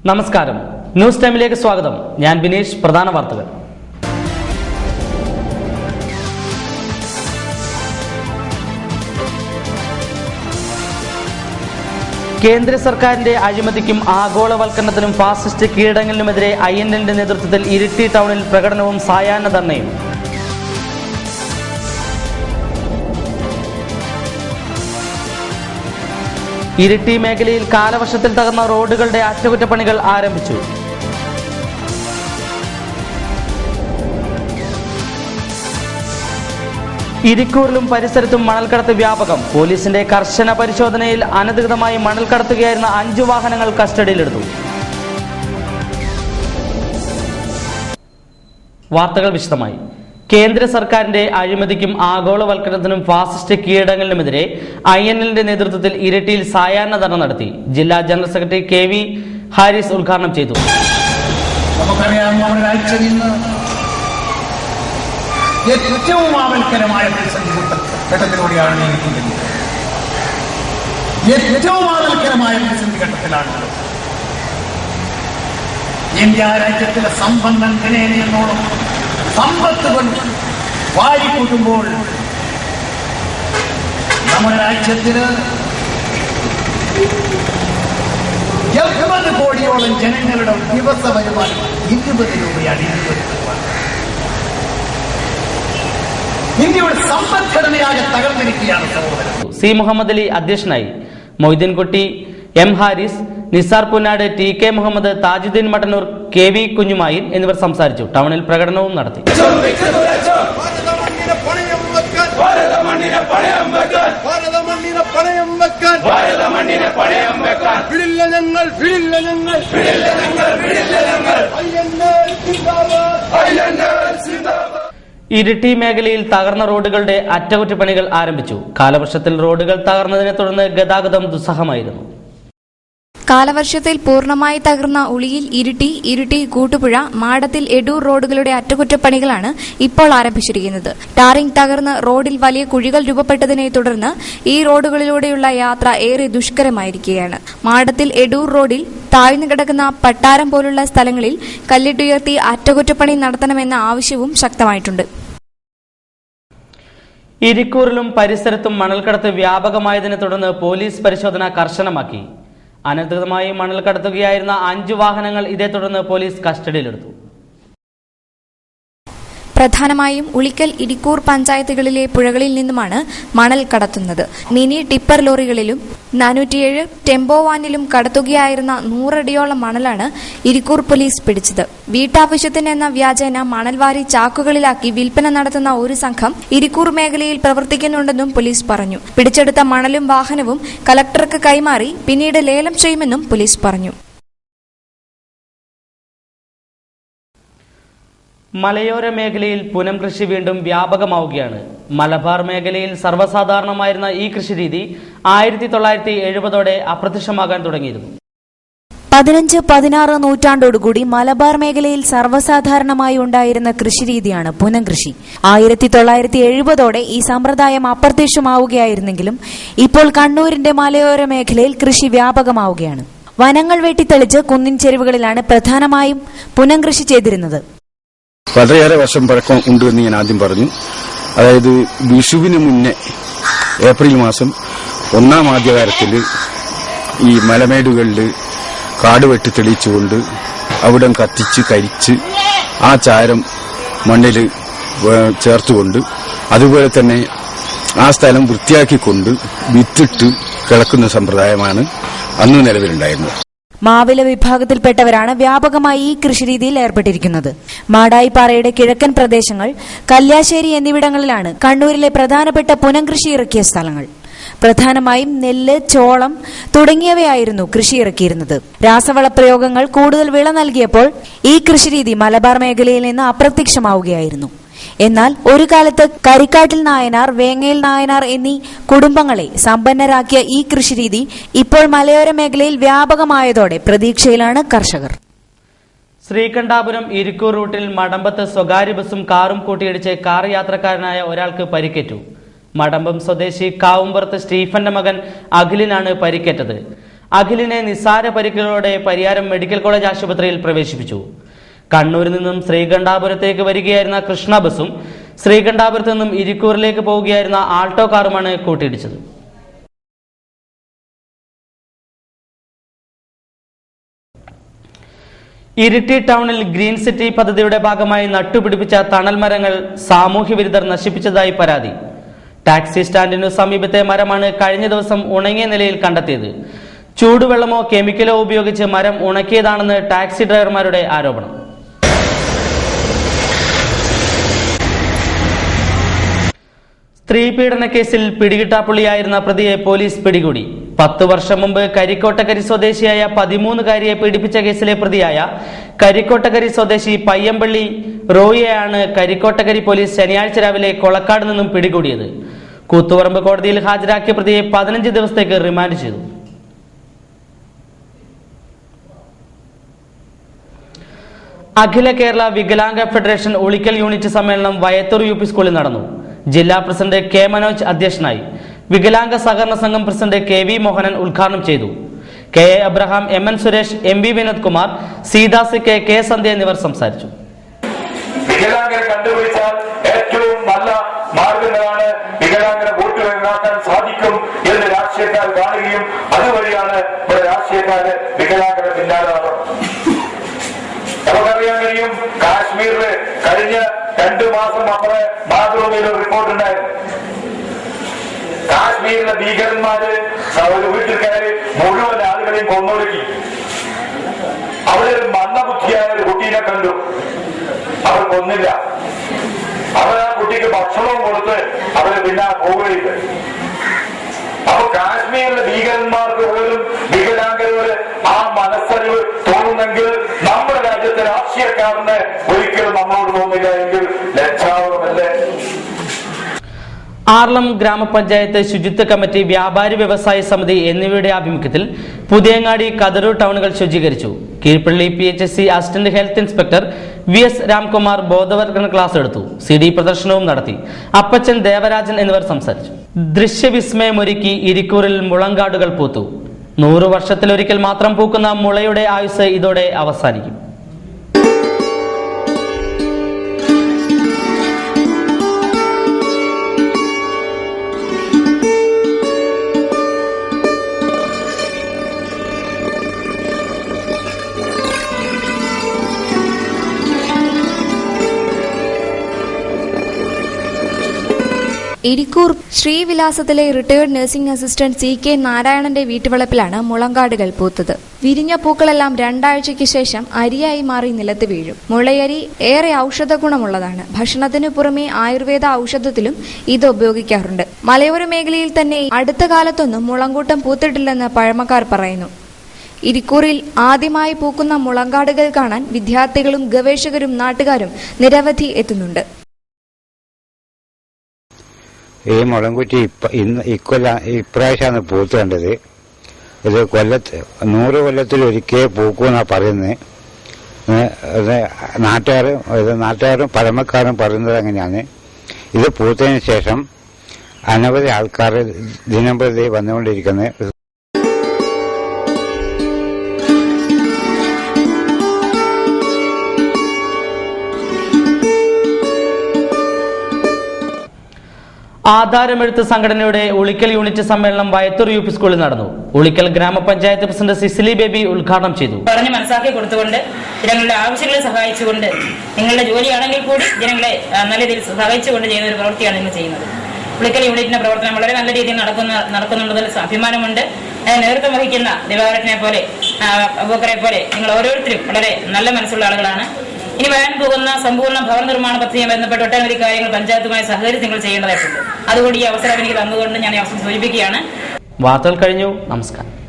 നമസ്കാരം, ന്യൂസ് ടൈമിലേക്ക് സ്വാഗതം. ഞാൻ ബിനീഷ്. പ്രധാന വാർത്തകൾ. കേന്ദ്ര സർക്കാരിന്റെ അഴിമതിക്കും ആഗോളവൽക്കരണത്തിനും ഫാസിസ്റ്റ് കീഴടങ്ങലിനുമെതിരെ INLന്റെ നേതൃത്വത്തിൽ ഇരിട്ടി ടൗണിൽ പ്രകടനവും സായാഹ്ന ധർണയും. ഇരിട്ടി മേഖലയിൽ കാലവർഷത്തിൽ തകർന്ന റോഡുകളുടെ അറ്റകുറ്റപ്പണികൾ ആരംഭിച്ചു. ഇരിക്കൂറിലും പരിസരത്തും മണൽക്കടത്ത് വ്യാപകം. പോലീസിന്റെ കർശന പരിശോധനയിൽ അനധികൃതമായി മണൽ കടത്തുകയായിരുന്ന 5 വാഹനങ്ങൾ കസ്റ്റഡിയിലെടുത്തു. വാർത്തകൾ വിശദമായി. കേന്ദ്ര സർക്കാരിന്റെ അഴിമതിക്കും ആഗോളവൽക്കരണത്തിനും ഫാസിസ്റ്റ് കീഴടങ്ങലിനുമെതിരെ INLന്റെ നേതൃത്വത്തിൽ ഇരിട്ടിയിൽ സായാഹ്ന ധർണ നടത്തി. ജില്ലാ ജനറൽ സെക്രട്ടറി KV ഹാരിസ് ഉദ്ഘാടനം ചെയ്തു. ഏറ്റവും ആവൽക്കരമായ ഘട്ടത്തിലൂടെയാണ് ഏറ്റവും ആവൽക്കരമായ പ്രതിസന്ധി ഘട്ടത്തിലാണ് ഇന്ത്യ രാജ്യത്തിലെ സമ്പന്നൻ ദിനേനയോളം സമ്പത്തുകൾ വാരിക്കൂട്ടുമ്പോൾ നമ്മുടെ രാജ്യത്തിന് 70 കോടിയോളം ജനങ്ങളുടെ ദിവസ വരുമാനം 20 രൂപയാണ്. 20 രൂപ. ഇന്ത്യയുടെ സമ്പദ്ഘടനയാകെ തകർന്നിരിക്കുകയാണ് സഹോദരൻ. സി മുഹമ്മദ് അലി അധ്യക്ഷനായി. Moideenkutty, M Haris, Nisar Punnad, TK Muhammad, Thajudheen Mattannur, KV കുഞ്ഞുമായിൽ എന്നിവർ സംസാരിച്ചു. ടൗണിൽ പ്രകടനവും നടത്തി. ഇരിട്ടി മേഖലയിൽ തകർന്ന റോഡുകളുടെ അറ്റകുറ്റപ്പണികൾ ആരംഭിച്ചു. കാലവർഷത്തിൽ റോഡുകൾ തകർന്നതിനെ തുടർന്ന് ഗതാഗതം ദുസ്സഹമായിരുന്നു. കാലവർഷത്തിൽ പൂർണ്ണമായി തകർന്ന ഉളിയിൽ ഇരിട്ടി കൂട്ടുപുഴ, മാടത്തിൽ എടൂർ റോഡുകളുടെ അറ്റകുറ്റപ്പണികളാണ് ഇപ്പോൾ ആരംഭിച്ചിരിക്കുന്നത്. ടാറിംഗ് തകർന്ന് റോഡിൽ വലിയ കുഴികൾ രൂപപ്പെട്ടതിനെ തുടർന്ന് ഈ റോഡുകളിലൂടെയുള്ള യാത്ര ഏറെ ദുഷ്കരമായിരിക്കുകയാണ്. മാടത്തിൽ എടൂർ റോഡിൽ താഴ്ന്നു കിടക്കുന്ന പട്ടാരം പോലുള്ള സ്ഥലങ്ങളിൽ കല്ലിട്ടുയർത്തി അറ്റകുറ്റപ്പണി നടത്തണമെന്ന ആവശ്യവും ശക്തമായിട്ടുണ്ട്. ഇരിക്കൂറിലും പരിസരത്തും മണൽക്കടത്ത് വ്യാപകമായതിനെ തുടർന്ന് പോലീസ് പരിശോധന കർശനമാക്കി. അനധികൃതമായി മണൽ കടത്തുകയായിരുന്ന 5 വാഹനങ്ങൾ ഇതേ തുടർന്ന് പോലീസ് കസ്റ്റഡിയിലെടുത്തു. പ്രധാനമായും ഉളിക്കൽ, ഇരിക്കൂർ പഞ്ചായത്തുകളിലെ പുഴകളിൽ നിന്നുമാണ് മണൽ കടത്തുന്നത്. മിനി ടിപ്പർ ലോറികളിലും 407 ടെമ്പോ വാനിലും കടത്തുകയായിരുന്ന 100 അടിയോളം മണലാണ് ഇരിക്കൂർ പോലീസ് പിടിച്ചത്. വീട്ടാവശ്യത്തിനെന്ന വ്യാജേന മണൽ വാരി ചാക്കുകളിലാക്കി വിൽപ്പന നടത്തുന്ന ഒരു സംഘം ഇരിക്കൂർ മേഖലയിൽ പ്രവർത്തിക്കുന്നുണ്ടെന്നും പോലീസ് പറഞ്ഞു. പിടിച്ചെടുത്ത മണലും വാഹനവും കലക്ടർക്ക് കൈമാറി പിന്നീട് ലേലം ചെയ്യുമെന്നും പോലീസ് പറഞ്ഞു. മലയോര മേഖലയിൽ പുനം കൃഷി വീണ്ടും വ്യാപകമാവുകയാണ്. മലബാർ മേഖലയിൽ സർവ്വസാധാരണമായിരുന്ന ഈ കൃഷിരീതി 1970 അപ്രത്യക്ഷമാകാൻ തുടങ്ങിയിരുന്നു. 15-16 നൂറ്റാണ്ടോടുകൂടി മലബാർ മേഖലയിൽ സർവ്വസാധാരണമായി ഉണ്ടായിരുന്ന കൃഷിരീതിയാണ് പുനം കൃഷി. 1970 ഈ സമ്പ്രദായം അപ്രത്യക്ഷമാവുകയായിരുന്നെങ്കിലും ഇപ്പോൾ കണ്ണൂരിന്റെ മലയോര മേഖലയിൽ കൃഷി വ്യാപകമാവുകയാണ്. വനങ്ങൾ വെട്ടിത്തെളിച്ച് കുന്നിൻ ചെരുവുകളിലാണ് പ്രധാനമായും പുനം കൃഷി ചെയ്തിരുന്നത്. വളരെയേറെ വർഷം പഴക്കം ഉണ്ട് എന്ന് ഞാൻ ആദ്യം പറഞ്ഞു. അതായത് വിഷുവിന് മുന്നേ ഏപ്രിൽ മാസം 1-ാം ആദ്യകാലത്തിൽ ഈ മലമേടുകളിൽ കാട് വെട്ടി തെളിയിച്ചുകൊണ്ട് അവിടം കത്തിച്ച് കരിച്ച് ആ ചാരം മണ്ണിൽ ചേർത്തുകൊണ്ട് അതുപോലെ തന്നെ ആ സ്ഥലം വൃത്തിയാക്കിക്കൊണ്ട് വിത്തിട്ട് കിളക്കുന്ന സമ്പ്രദായമാണ് അന്ന് നിലവിലുണ്ടായിരുന്നത്. മാവില വിഭാഗത്തിൽപ്പെട്ടവരാണ് വ്യാപകമായി ഈ കൃഷിരീതിയിൽ ഏർപ്പെട്ടിരിക്കുന്നത്. മാടായിപ്പാറയുടെ കിഴക്കൻ പ്രദേശങ്ങൾ, കല്യാശ്ശേരി എന്നിവിടങ്ങളിലാണ് കണ്ണൂരിലെ പ്രധാനപ്പെട്ട പുനം കൃഷി ഇറക്കിയ സ്ഥലങ്ങൾ. പ്രധാനമായും നെല്ല്, ചോളം തുടങ്ങിയവയായിരുന്നു കൃഷി ഇറക്കിയിരുന്നത്. രാസവളപ്രയോഗങ്ങൾ കൂടുതൽ വിള നൽകിയപ്പോൾ ഈ കൃഷിരീതി മലബാർ മേഖലയിൽ നിന്ന് അപ്രത്യക്ഷമാവുകയായിരുന്നു. എന്നാൽ ഒരു കാലത്ത് കരിക്കാട്ടിൽ നായനാർ, വേങ്ങയിൽ നായനാർ എന്നീ കുടുംബങ്ങളെ സമ്പന്നരാക്കിയ ഈ കൃഷിരീതി ഇപ്പോൾ മലയോര മേഖലയിൽ വ്യാപകമായതോടെ പ്രതീക്ഷയിലാണ് കർഷകർ. ശ്രീകണ്ഠാപുരം ഇരിക്കൂർ റൂട്ടിൽ മടമ്പത്ത് സ്വകാര്യ ബസും കാറും കൂട്ടിയിടിച്ച് കാർ യാത്രക്കാരനായ ഒരാൾക്ക് പരിക്കേറ്റു. മടമ്പം സ്വദേശി കാവുംപുറത്ത് സ്റ്റീഫന്റെ മകൻ അഖിലിനാണ് പരിക്കേറ്റത്. അഖിലിനെ നിസ്സാര പരിക്കുകളോടെ പരിയാരം മെഡിക്കൽ കോളേജ് ആശുപത്രിയിൽ പ്രവേശിപ്പിച്ചു. കണ്ണൂരിൽ നിന്നും ശ്രീകണ്ഠാപുരത്തേക്ക് വരികയായിരുന്ന കൃഷ്ണ ബസും ശ്രീകണ്ഠാപുരത്ത് നിന്നും ഇരിക്കൂറിലേക്ക് പോവുകയായിരുന്ന ആൾട്ടോ കാറുമാണ് കൂട്ടിയിടിച്ചത്. ഇരിട്ടി ടൗണിൽ ഗ്രീൻ സിറ്റി പദ്ധതിയുടെ ഭാഗമായി നട്ടുപിടിപ്പിച്ച തണൽ മരങ്ങൾ സാമൂഹ്യ വിരുദ്ധർ നശിപ്പിച്ചതായി പരാതി. ടാക്സി സ്റ്റാൻഡിനു സമീപത്തെ മരമാണ് കഴിഞ്ഞ ദിവസം ഉണങ്ങിയ നിലയിൽ കണ്ടെത്തിയത്. ചൂടുവെള്ളമോ കെമിക്കലോ ഉപയോഗിച്ച് മരം ഉണക്കിയതാണെന്ന് ടാക്സി ഡ്രൈവർമാരുടെ ആരോപണം. സ്ത്രീപീഡന കേസിൽ പിടികിട്ടാപ്പുള്ളിയായിരുന്ന പ്രതിയെ പോലീസ് പിടികൂടി. 10 വർഷം മുമ്പ് കരിക്കോട്ടക്കരി സ്വദേശിയായ 13കാരിയെ പീഡിപ്പിച്ച കേസിലെ പ്രതിയായ കരിക്കോട്ടക്കരി സ്വദേശി പയ്യമ്പള്ളി റോയിയെയാണ് കരിക്കോട്ടക്കരി പോലീസ് ശനിയാഴ്ച രാവിലെ കൊളക്കാട് നിന്നും പിടികൂടിയത്. കൂത്തുപറമ്പ് കോടതിയിൽ ഹാജരാക്കിയ പ്രതിയെ 15 ദിവസത്തേക്ക് റിമാൻഡ് ചെയ്തു. അഖില കേരള വികലാംഗ ഫെഡറേഷൻ ഉളിക്കൽ യൂണിറ്റ് സമ്മേളനം വയത്തൂർ യു പി സ്കൂളിൽ നടന്നു. ജില്ലാ പ്രസിഡന്റ് കെ മനോജ് അധ്യക്ഷനായി. വികലാംഗ സഹകരണ സംഘം പ്രസിഡന്റ് കെ വി മോഹനൻ ഉദ്ഘാടനം ചെയ്തു. K A Abraham, M N Suresh, M V Vinod Kumar, സീതാസി കെ സന്ധ്യ എന്നിവർ സംസാരിച്ചു. വികലാംഗരെ കണ്ടുപിടിച്ചാൽ ഏറ്റവും നല്ല മാർഗങ്ങളാണ് വികലാംഗരെ വോട്ട് ഉണ്ടാക്കാൻ സാധിക്കും എന്ന് രാഷ്ട്രീയക്കാർ കാണുകയും അതുവഴിയാണ് രാഷ്ട്രീയക്കാര് വികലാംഗരെ പിന്നാലെ നമുക്കറിയാൻ കഴിയും. കാശ്മീരില് കഴിഞ്ഞ 2 മാസം നമ്മുടെ മാതൃഭൂമിയിൽ ഒരു റിപ്പോർട്ട് ഉണ്ടായിരുന്നു. കാശ്മീരിലെ ഭീകരന്മാര് ഒരു വീട്ടിൽ കയറി മുഴുവൻ ആളുകളെയും കൊന്നൊടുക്കി. അവിടെ ഒരു മന്ദബുദ്ധിയായ ഒരു കുട്ടീനെ കണ്ടു. അവർ കൊന്നില്ല. അവർ ആ കുട്ടിക്ക് ഭക്ഷണവും കൊടുത്ത് അവര് പിന്നാലെ പോവുകയില്ല. അപ്പൊ കാശ്മീരിലെ ഭീകരന്മാർക്ക് പോലും വികലാംഗരോട് ആ മനസ്സറിവ് തോന്നുന്നെങ്കിൽ നമ്മുടെ രാജ്യത്തെ രാഷ്ട്രീയക്കാരന് ഒരിക്കലും നമ്മളോട് തോന്നില്ല എങ്കിൽ ലജ്ജാവമല്ലേ. ആർളം ഗ്രാമപഞ്ചായത്ത് ശുചിത്വ കമ്മിറ്റി, വ്യാപാരി വ്യവസായി സമിതി എന്നിവയുടെ ആഭിമുഖ്യത്തിൽ പുതിയങ്ങാടി, കതറൂർ ടൗണുകൾ ശുചീകരിച്ചു. Keezhpally PHC assistant health inspector VS Ramkumar ബോധവൽക്കരണ ക്ലാസ് എടുത്തു. CD പ്രദർശനവും നടത്തി. അപ്പച്ചൻ, ദേവരാജൻ എന്നിവർ സംസാരിച്ചു. ദൃശ്യവിസ്മയമൊരുക്കി ഇരിക്കൂറിൽ മുളങ്കാടുകൾ പൂത്തു. 100 വർഷത്തിലൊരിക്കൽ മാത്രം പൂക്കുന്ന മുളയുടെ ആയുസ് ഇതോടെ അവസാനിക്കും. ഇരിക്കൂർ ശ്രീവിലാസത്തിലെ റിട്ടയേർഡ് നഴ്സിംഗ് അസിസ്റ്റന്റ് CK നാരായണന്റെ വീട്ടുവളപ്പിലാണ് മുളങ്കാടുകൾ പൂത്തത്. വിരിഞ്ഞ പൂക്കളെല്ലാം 2 ആഴ്ചയ്ക്ക് ശേഷം അരിയായി മാറി നിലത്ത് വീഴും. മുളയരി ഏറെ ഔഷധ ഗുണമുള്ളതാണ്. ഭക്ഷണത്തിനു പുറമെ ആയുർവേദ ഔഷധത്തിലും ഇത് ഉപയോഗിക്കാറുണ്ട്. മലയോര മേഖലയിൽ തന്നെ അടുത്ത കാലത്തൊന്നും മുളങ്കൂട്ടം പൂത്തിട്ടില്ലെന്ന് പഴമക്കാർ പറയുന്നു. ഇരിക്കൂറിൽ ആദ്യമായി പൂക്കുന്ന മുളങ്കാടുകൾ കാണാൻ വിദ്യാർത്ഥികളും ഗവേഷകരും നാട്ടുകാരും നിരവധി എത്തുന്നുണ്ട്. ഈ മുളങ്കുറ്റി ഇപ്രാവശ്യമാണ് പൂത്ത് കണ്ടത്. ഇത് 100 കൊല്ലത്തിലൊരിക്കൽ പൂക്കുമെന്നാണ് പറയുന്നത്. നാട്ടുകാരും പഴമക്കാരും പറയുന്നത് അങ്ങനെയാണ്. ഇത് പൂത്തതിന് ശേഷം അനവധി ആൾക്കാർ ദിനംപ്രതി വന്നുകൊണ്ടിരിക്കുന്നത്. ആധാരമെഴുത്ത് സംഘടനയുടെ ഉളിക്കൽ യൂണിറ്റ് സമ്മേളനം വയത്തൂർ UP സ്കൂളിൽ നടന്നു. ഉളിക്കൽ ഗ്രാമപഞ്ചായത്ത് പ്രസിഡന്റ് സിസിലി ബേബി ഉദ്ഘാടനം ചെയ്തു. പറഞ്ഞ് മനസ്സിലാക്കി കൊടുത്തുകൊണ്ട് ജനങ്ങളുടെ ആവശ്യങ്ങളെ സഹായിച്ചുകൊണ്ട് നിങ്ങളുടെ ജോലിയാണെങ്കിൽ കൂടി ജനങ്ങളെ നല്ല രീതിയിൽ സഹായിച്ചുകൊണ്ട് ചെയ്യുന്ന ഒരു പ്രവൃത്തിയാണ് നിങ്ങൾ ചെയ്യുന്നത്. ഉളിക്കൽ യൂണിറ്റിന്റെ പ്രവർത്തനം വളരെ നല്ല രീതിയിൽ നടക്കുന്നുള്ളതിൽ അഭിമാനമുണ്ട്. നേതൃത്വം വഹിക്കുന്ന ദിവാകരനെ പോലെ, അബൂക്കറെ പോലെ നിങ്ങൾ ഓരോരുത്തരും വളരെ നല്ല മനസ്സുള്ള ആളുകളാണ്. ഇനി വരാൻ പോകുന്ന സമ്പൂർണ്ണ ഭവന നിർമ്മാണ പദ്ധതിയുമായി ബന്ധപ്പെട്ട് ഒട്ടനവധി കാര്യങ്ങൾ പഞ്ചായത്തുമായി സഹകരിച്ച് നിങ്ങൾ ചെയ്യേണ്ടതായിട്ടുണ്ട്. അതുകൊണ്ട് ഈ അവസരം എനിക്ക് തന്നുകൊണ്ട് ഞാൻ ഈ അവസരം സൂചിപ്പിക്കുകയാണ്. വാർത്തകൾ കഴിഞ്ഞു. നമസ്കാരം.